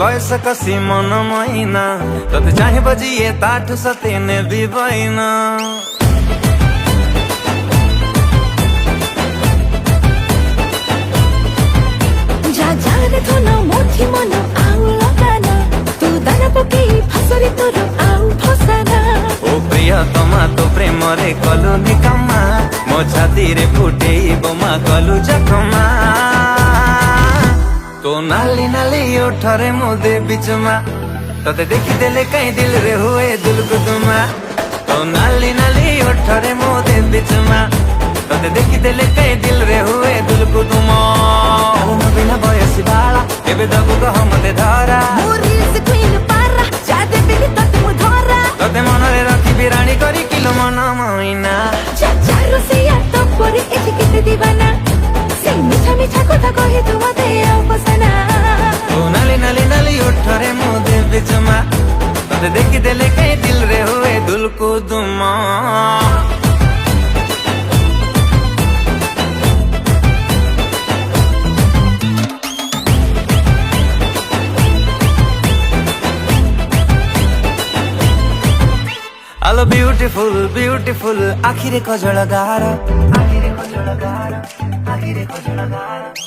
बयस कसी मन मैना तते चाहे बजिए ताठु सतेने भी बैना मोठी मन आउ लगाना तू दाना पके फसरी तोर आउ फसाना ओ प्रिय तमा तो प्रेम रे कलु निकम्मा मो छाती रे फुटे बोमा कलु जखमा तो नाली नाली ओठरे मोदे बिचमा तते देखि देले कहीं दिल रे हुए दिल गुदमा तो नाली नाली ओठरे मोदे बिचमा तते देखि देले कहीं दिल रे हुए दिल गुदमा बिना बयसी बाला एबे दबु कह मते धरा मोरिस क्वीन पारा जादे बिनी तते मु धरा तते मनरे रखी बिराणी करी किलो मन मैना चाचारो से या तो परे एठी केते दीवाना से मिठा मिठा कथा कहे तू मते अपसना ओ नाली नाली नाली उठरे मोदे बिचमा तते देखि देले कहीं दिल रे हुए दुल को दुमा Hello beautiful, beautiful, आखिरे कजल गार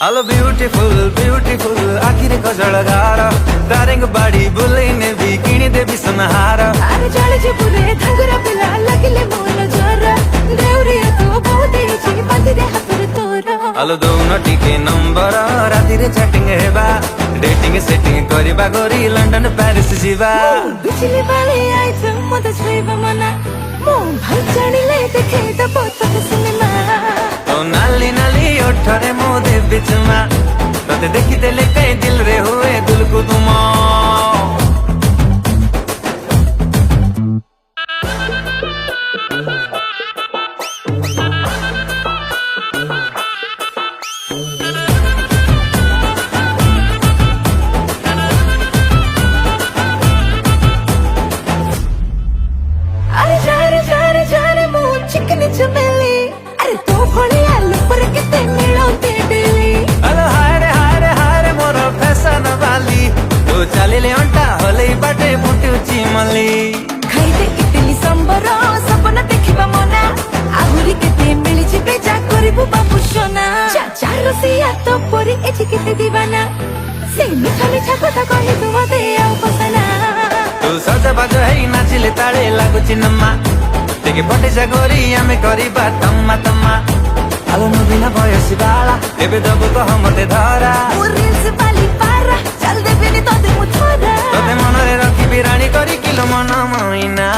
Hello beautiful, beautiful, आखिरे कजल गार तारेंग बाड़ी बुलेने भी किणी देवी सुनहार अरे जाले जे पुरे धांगरा पिला लगिले मोन जोरा देउरी तो बहुत ही बांधी दे हाथ रे तोरा Hello दोनों टिके नंबर राती रे चैटिंग हेबा डेटिंग सेटिंग करिबा गोरी लंडन पेरिस जीवा बिजली वाले आई तुम मत छुइबा मना मो भल जानिले देखे त बहुत सिनेमा तो नाली नाली ओठरे मोदे बिचमा तते देखि देले कहीं दिल रे हुए दिल को तुमा चिकनी चमेली अरे तो भोली आलू पर किते मिलौते डेली हेलो हाय रे मोर फैशन वाली तो चली ले अंटा होले बाटे बुटुची मली खाइते इडली सांबर सपना देखिबा मना आहुरी केते मिली छिबे जा करिबु बाबू सोना चाचा रसिया तो परी एठी केते दीवाना से मिठा मिठा कथा कहि तू मते अपसना तू सजा बाज है नाचिले ताळे लागुची नम्मा तेगे पटे जागोरी आमे करिबा तम्मा तम्मा आलो नबिना बयसी बाला एबे दबु कह मते धरा मोरिस बाली पारा चल दे बिनी तते मु थोरा तते मनरे रखी बिराणी करी किलो मन मैना